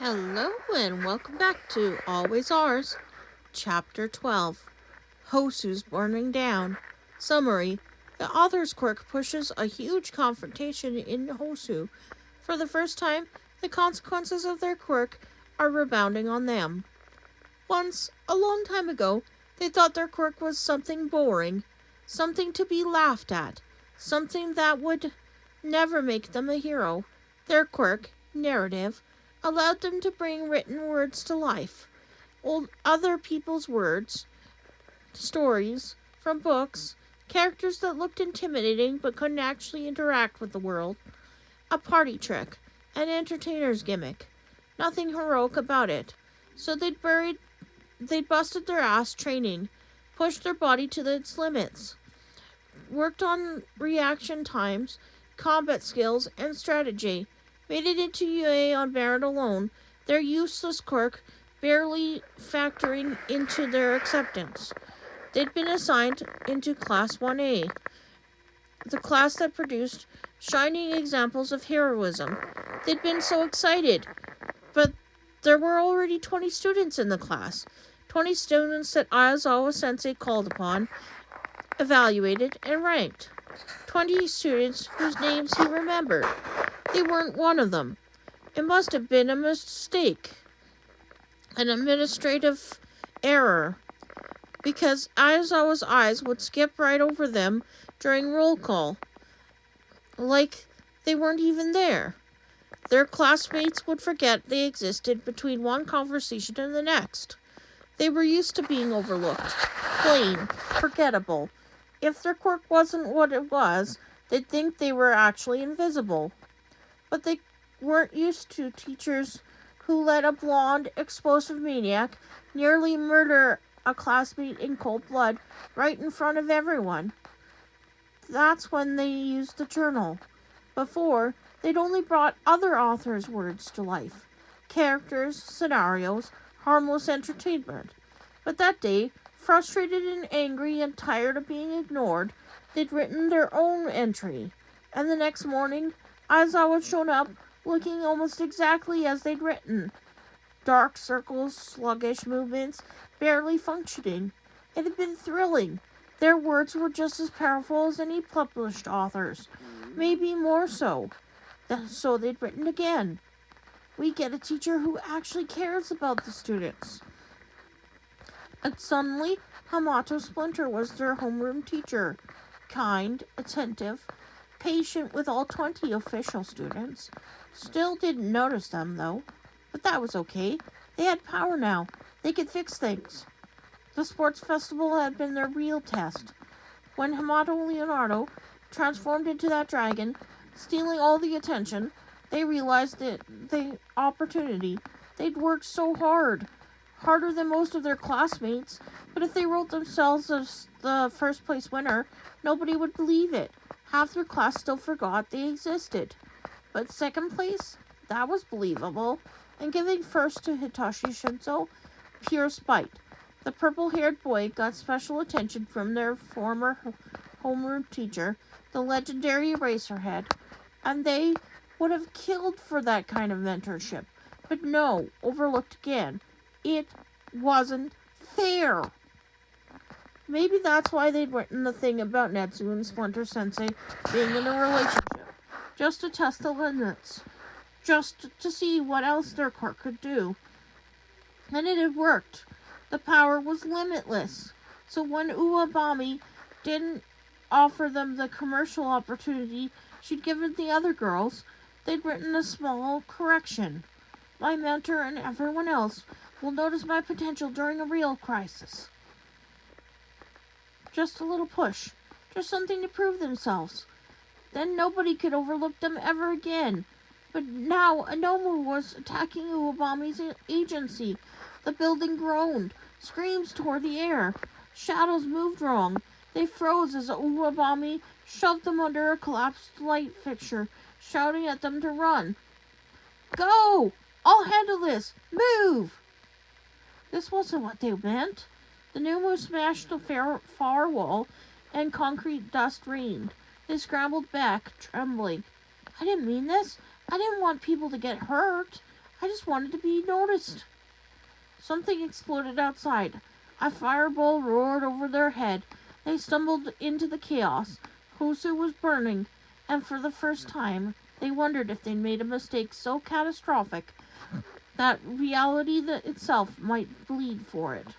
Hello and welcome back to Always Ours, Chapter 12, Hosu's Burning Down. Summary: the author's quirk pushes a huge confrontation in Hosu. For the first time, the consequences of their quirk are rebounding on them. Once, a long time ago, they thought their quirk was something boring, something to be laughed at, something that would never make them a hero. Their quirk, narrative, allowed them to bring written words to life. Other people's words, stories, from books, characters that looked intimidating but couldn't actually interact with the world. A party trick, an entertainer's gimmick. Nothing heroic about it. So they'd busted their ass training, pushed their body to its limits, worked on reaction times, combat skills, and strategy, made it into UA on merit alone, their useless quirk barely factoring into their acceptance. They'd been assigned into Class 1A, the class that produced shining examples of heroism. They'd been so excited, but there were already 20 students in the class. 20 students that Aizawa Sensei called upon, evaluated, and ranked. 20 students whose names he remembered. They weren't one of them. It must have been a mistake, an administrative error, because Aizawa's eyes would skip right over them during roll call, like they weren't even there. Their classmates would forget they existed between one conversation and the next. They were used to being overlooked, plain, forgettable. If their quirk wasn't what it was, they'd think they were actually invisible. But they weren't used to teachers who let a blonde, explosive maniac nearly murder a classmate in cold blood right in front of everyone. That's when they used the journal. Before, they'd only brought other authors' words to life. Characters, scenarios, harmless entertainment. But that day, frustrated and angry and tired of being ignored, they'd written their own entry. And the next morning, Aizawa showed up looking almost exactly as they'd written. Dark circles, sluggish movements, barely functioning. It had been thrilling. Their words were just as powerful as any published author's, maybe more so. So they'd written again. We get a teacher who actually cares about the students. And suddenly, Hamato Splinter was their homeroom teacher. Kind, attentive, patient with all 20 official students. Still didn't notice them, though. But that was okay. They had power now. They could fix things. The sports festival had been their real test. When Hamato Leonardo transformed into that dragon, stealing all the attention, they realized that the opportunity. They'd worked so hard. Harder than most of their classmates, but if they wrote themselves as the first place winner, nobody would believe it. Half their class still forgot they existed. But second place? That was believable. And giving first to Hitachi Shinso, pure spite. The purple-haired boy got special attention from their former homeroom teacher, the legendary Eraserhead, and they would have killed for that kind of mentorship. But no, overlooked again. It wasn't fair. Maybe that's why they'd written the thing about Netsu and Splinter Sensei being in a relationship. Just to test the limits. Just to see what else their quirk could do. And it had worked. The power was limitless. So when Uwabami didn't offer them the commercial opportunity she'd given the other girls, they'd written a small correction. My mentor and everyone else will notice my potential during a real crisis. Just a little push. Just something to prove themselves. Then nobody could overlook them ever again. But now Anomu was attacking Uwabami's agency. The building groaned. Screams tore the air. Shadows moved wrong. They froze as Uwabami shoved them under a collapsed light fixture, shouting at them to run. Go! I'll handle this! Move! This wasn't what they meant. The Numu smashed the far wall, and concrete dust rained. They scrambled back, trembling. I didn't mean this. I didn't want people to get hurt. I just wanted to be noticed. Something exploded outside. A fireball roared over their head. They stumbled into the chaos. Hosu was burning, and for the first time, they wondered if they'd made a mistake so catastrophic that reality itself might bleed for it.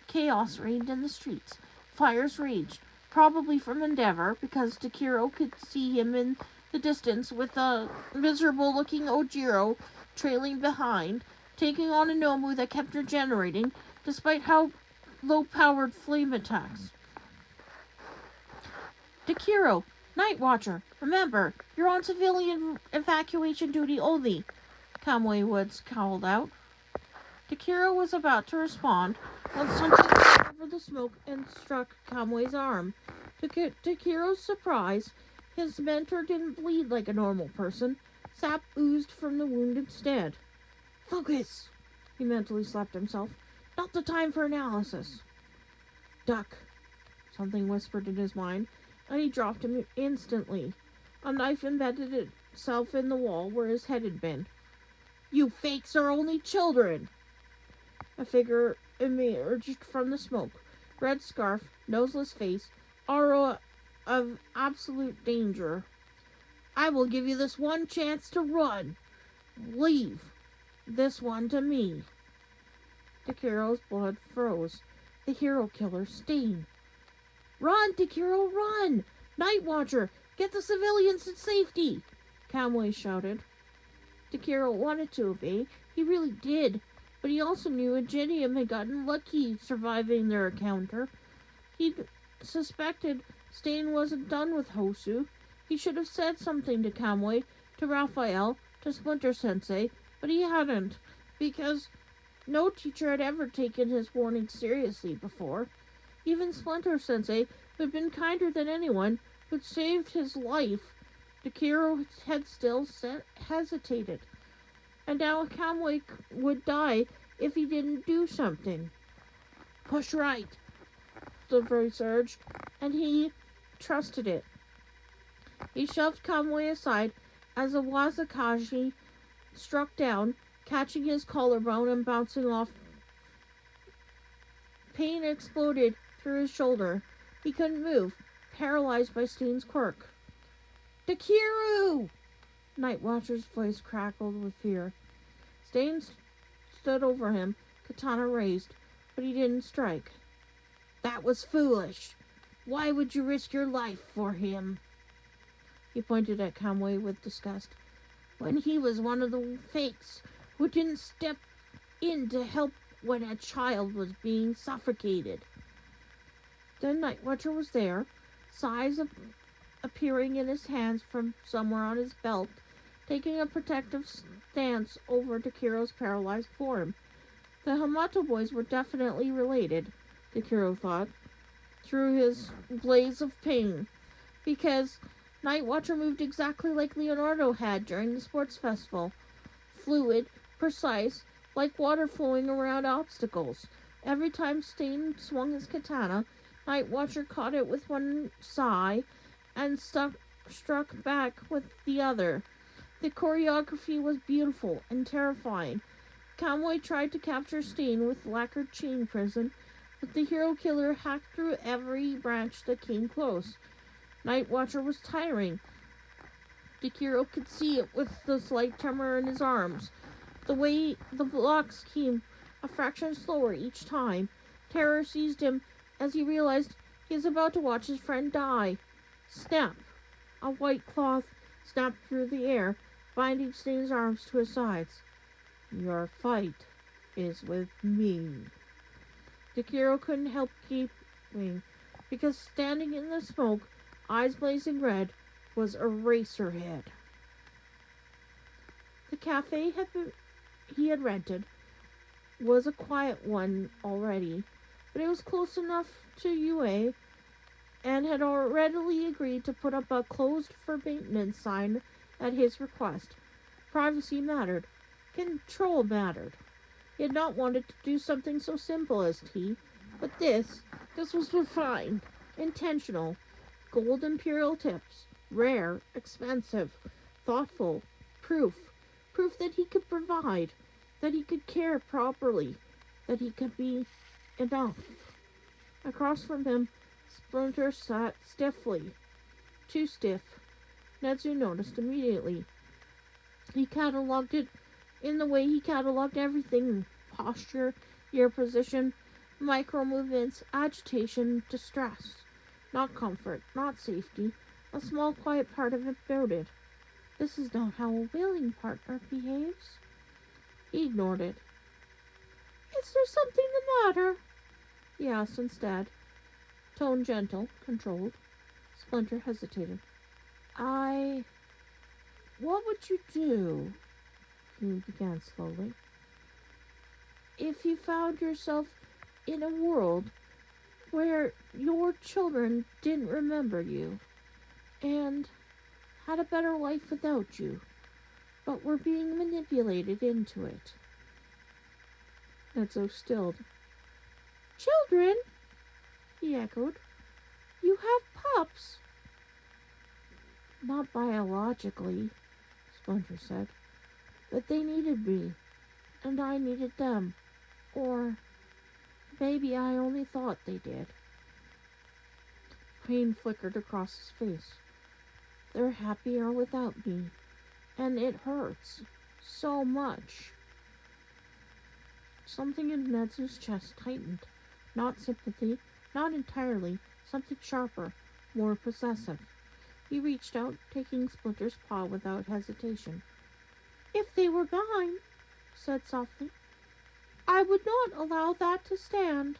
Chaos reigned in the streets. Fires raged, probably from Endeavor, because Takiro could see him in the distance with a miserable-looking Ojiro trailing behind, taking on a Nomu that kept regenerating, despite how low-powered flame attacks. Takiro, Night Watcher, remember, you're on civilian evacuation duty only, Kamui Woods called out. Takiro was about to respond when something came over the smoke and struck Kamui's arm. To Takiro's surprise, his mentor didn't bleed like a normal person. Sap oozed from the wound instead. Focus! He mentally slapped himself. Not the time for analysis. Duck! Something whispered in his mind, and he dropped him instantly. A knife embedded itself in the wall where his head had been. You fakes are only children! A figure emerged from the smoke. Red scarf, noseless face, aura of absolute danger. I will give you this one chance to run. Leave this one to me. Takiro's blood froze. The hero killer, Stain. Run, Takiro, run! Night Watcher, get the civilians to safety! Kamui shouted. Takiro wanted to obey. He really did. But he also knew Ingenium had gotten lucky surviving their encounter. He suspected Stain wasn't done with Hosu. He should have said something to Kamui, to Raphael, to Splinter Sensei, but he hadn't, because no teacher had ever taken his warning seriously before. Even Splinter Sensei, who had been kinder than anyone, who'd saved his life, Takiro had still hesitated. And now Kamui would die if he didn't do something. Push right, the voice urged, and he trusted it. He shoved Kamui aside as a Wazakashi struck down, catching his collarbone and bouncing off. Pain exploded through his shoulder. He couldn't move, paralyzed by Stain's quirk. Takiru! Night Watcher's voice crackled with fear. Stain stood over him, katana raised, but he didn't strike. That was foolish. Why would you risk your life for him? He pointed at Kamui with disgust. When he was one of the fakes who didn't step in to help when a child was being suffocated. The Night Watcher was there, sighs appearing in his hands from somewhere on his belt, taking a protective stance over Takiro's paralyzed form. The Hamato boys were definitely related, Takiro thought, through his blaze of pain, because Night Watcher moved exactly like Leonardo had during the sports festival. Fluid, precise, like water flowing around obstacles. Every time Stain swung his katana, Night Watcher caught it with one sigh and struck back with the other. The choreography was beautiful and terrifying. Kamui tried to capture Stain with lacquered chain prison, but the hero killer hacked through every branch that came close. Night Watcher was tiring. Takiro could see it with the slight tremor in his arms. The way the blocks came a fraction slower each time. Terror seized him as he realized he was about to watch his friend die. Snap! A white cloth snapped through the air, binding Stain's arms to his sides. Your fight is with me. Takiro couldn't help gaping, because standing in the smoke, eyes blazing red, was Eraserhead. The cafe he had rented was a quiet one already, but it was close enough to UA and had readily agreed to put up a closed for maintenance sign at his request. Privacy mattered. Control mattered. He had not wanted to do something so simple as tea, but this was refined, intentional. Gold imperial tips, rare, expensive, thoughtful, proof proof that he could provide, that he could care properly, that he could be enough. Across from him, Splinter sat stiffly, too stiff. Netsu noticed immediately. He catalogued it in the way he catalogued everything: posture, ear position, micro movements, agitation, distress. Not comfort, not safety. A small quiet part of it noted. This is not how a willing partner behaves. He ignored it. Is there something the matter? He asked instead. Tone gentle, controlled. Splinter hesitated. What would you do? He began slowly. If you found yourself in a world where your children didn't remember you and had a better life without you, but were being manipulated into it. Netsu stilled. Children? He echoed. You have pups. Not biologically, Splinter said, but they needed me, and I needed them. Or maybe I only thought they did. Pain flickered across his face. They're happier without me, and it hurts so much. Something in Netsu's chest tightened. Not sympathy, not entirely, something sharper, more possessive. He reached out, taking Splinter's paw without hesitation. If they were mine, said softly, I would not allow that to stand.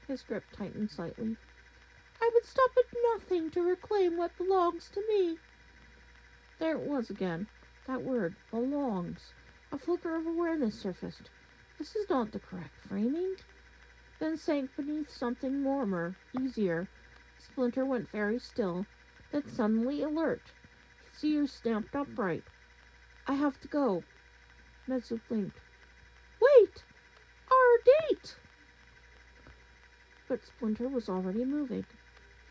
His grip tightened slightly. I would stop at nothing to reclaim what belongs to me. There it was again, that word, belongs. A flicker of awareness surfaced. This is not the correct framing. Then sank beneath something warmer, easier. Splinter went very still, then suddenly alert. His ears snapped upright. I have to go. Netsu blinked. Wait! Our date! But Splinter was already moving.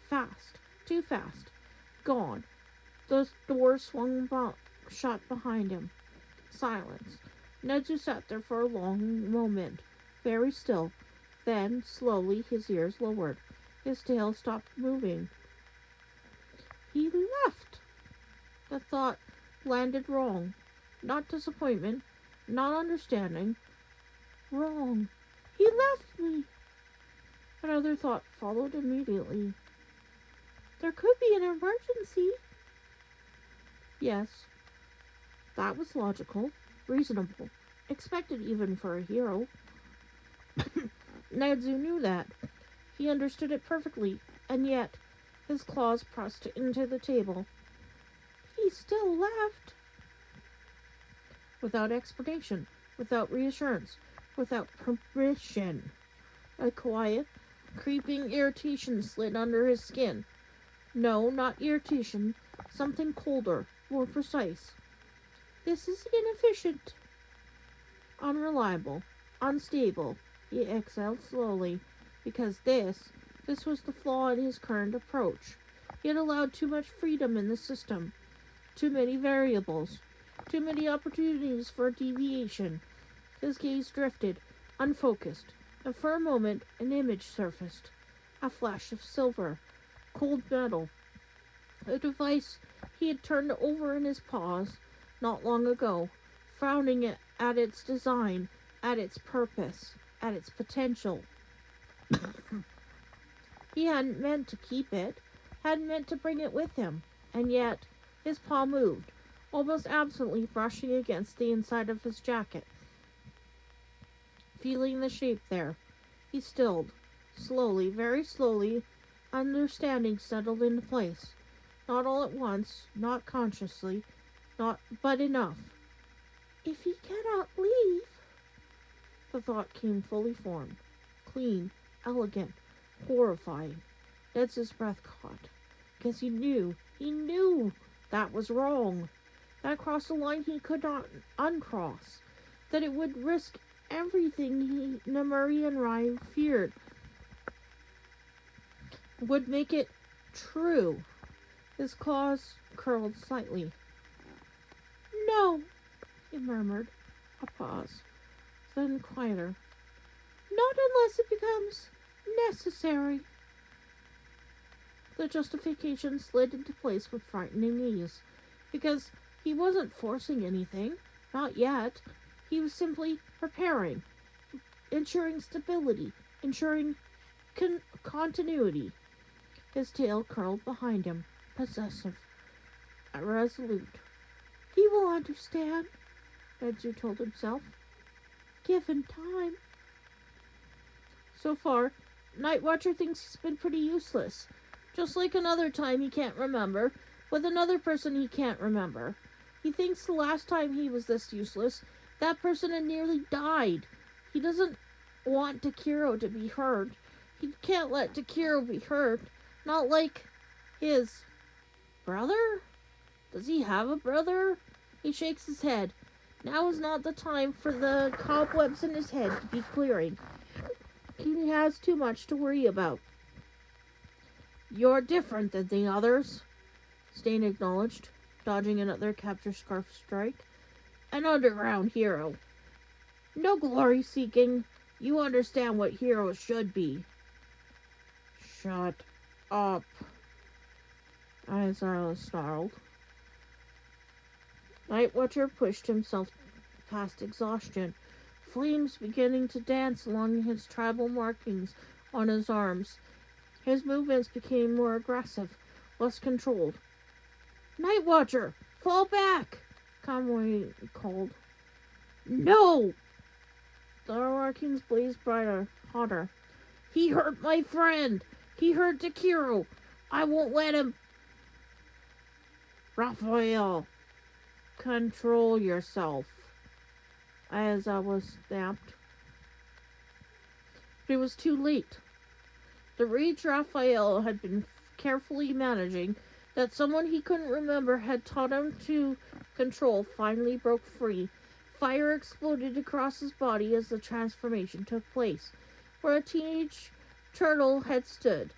Fast. Too fast. Gone. The door swung shut behind him. Silence. Netsu sat there for a long moment, very still. Then, slowly, his ears lowered. His tail stopped moving. He left. The thought landed wrong. Not disappointment, not understanding. Wrong. He left me. Another thought followed immediately. There could be an emergency. Yes. That was logical, reasonable, expected even for a hero. Netsu knew that. He understood it perfectly, and yet his claws pressed into the table. He still left. Without explanation, without reassurance, without permission. A quiet, creeping irritation slid under his skin. No, not irritation, something colder, more precise. This is inefficient. Unreliable, unstable, he exhaled slowly, because this was the flaw in his current approach. He had allowed too much freedom in the system, too many variables, too many opportunities for deviation. His gaze drifted, unfocused, and for a moment an image surfaced. A flash of silver, cold metal. A device he had turned over in his paws not long ago, frowning at its design, at its purpose, at its potential. He hadn't meant to keep it, hadn't meant to bring it with him, and yet his paw moved, almost absently brushing against the inside of his jacket. Feeling the shape there, he stilled. Slowly, very slowly, understanding settled into place. Not all at once, not consciously, but enough. If he cannot leave, the thought came fully formed, clean, elegant, horrifying. Netsu's breath caught, because he knew that was wrong. That crossed a line he could not uncross, that it would risk everything Namuri and Rai feared, would make it true. His claws curled slightly. No, he murmured. A pause, then quieter. Not unless it becomes necessary. The justification slid into place with frightening ease, because he wasn't forcing anything, not yet. He was simply preparing, ensuring stability, ensuring continuity. His tail curled behind him, possessive, resolute. He will understand, Renzu told himself. Given time. So far, Nightwatcher thinks he's been pretty useless. Just like another time he can't remember, with another person he can't remember. He thinks the last time he was this useless, that person had nearly died. He doesn't want Takiro to be hurt. He can't let Takiro be hurt. Not like his brother? Does he have a brother? He shakes his head. Now is not the time for the cobwebs in his head to be clearing. He has too much to worry about. You're different than the others, Stain acknowledged, dodging another capture scarf strike. An underground hero. No glory seeking. You understand what heroes should be. Shut up, Aizawa snarled. Nightwatcher pushed himself past exhaustion, flames beginning to dance along his tribal markings on his arms. His movements became more aggressive, less controlled. Nightwatcher, fall back! Kamui called. No! The markings blazed brighter, hotter. He hurt my friend! He hurt Takiro! I won't let him! Raphael, control yourself, Aizawa snapped. But it was too late. The rage Raphael had been carefully managing, that someone he couldn't remember had taught him to control, finally broke free. Fire exploded across his body as the transformation took place, where a teenage turtle had stood.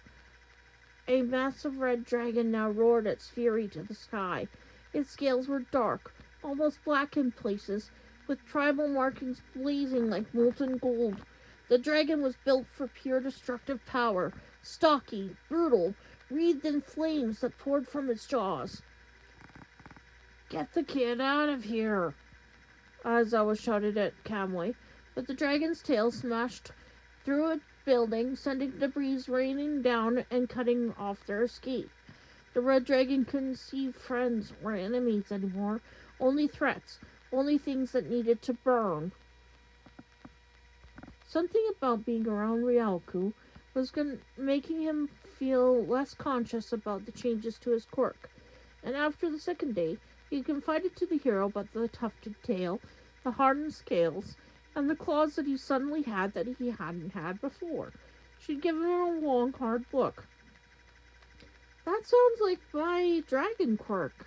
A massive red dragon now roared its fury to the sky. Its scales were dark, almost black in places, with tribal markings blazing like molten gold. The dragon was built for pure destructive power, stocky, brutal, wreathed in flames that poured from its jaws. Get the kid out of here, Aizawa shouted at Kamui, but the dragon's tail smashed through a building, sending debris raining down and cutting off their escape. The red dragon couldn't see friends or enemies anymore, only threats, only things that needed to burn. Something about being around Ryoku was making him feel less conscious about the changes to his quirk, and after the second day, he confided to the hero about the tufted tail, the hardened scales, and the claws that he suddenly had that he hadn't had before. She'd given him a long, hard look. That sounds like my dragon quirk.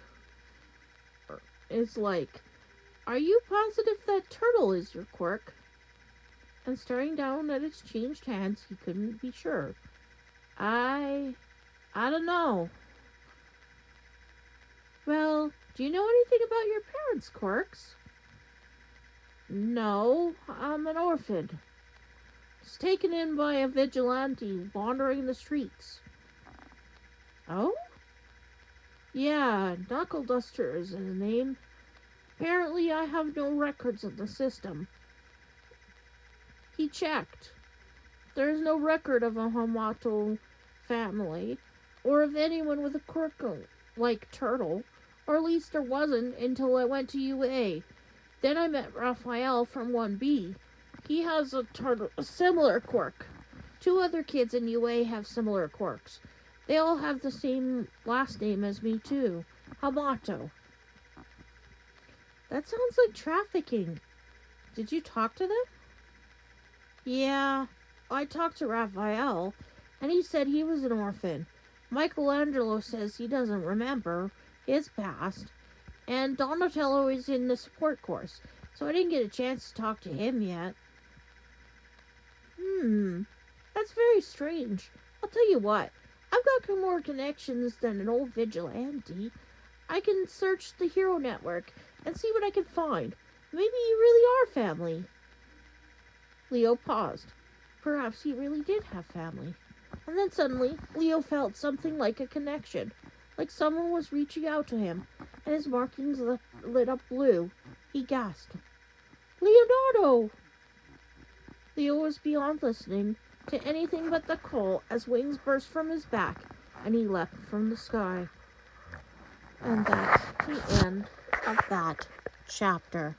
It's like, are you positive that turtle is your quirk? And staring down at its changed hands, he couldn't be sure. I don't know. Well, do you know anything about your parents' quirks? No, I'm an orphan. Was taken in by a vigilante wandering the streets. Oh? Yeah, Knuckle Duster is his name. Apparently I have no records of the system. He checked. There is no record of a Hamato family, or of anyone with a quirk like Turtle, or at least there wasn't until I went to UA. Then I met Raphael from 1B. He has a similar quirk. 2 other kids in UA have similar quirks. They all have the same last name as me too, Hamato. That sounds like trafficking. Did you talk to them? Yeah, I talked to Raphael, and he said he was an orphan. Michelangelo says he doesn't remember his past, and Donatello is in the support course, so I didn't get a chance to talk to him yet. That's very strange. I'll tell you what, I've got more connections than an old vigilante. I can search the Hero Network and see what I can find. Maybe you really are family. Leo paused. Perhaps he really did have family. And then suddenly, Leo felt something like a connection, like someone was reaching out to him, and his markings lit up blue. He gasped, Leonardo! Leo was beyond listening to anything but the call as wings burst from his back, and he leapt from the sky. And that's the end of that chapter.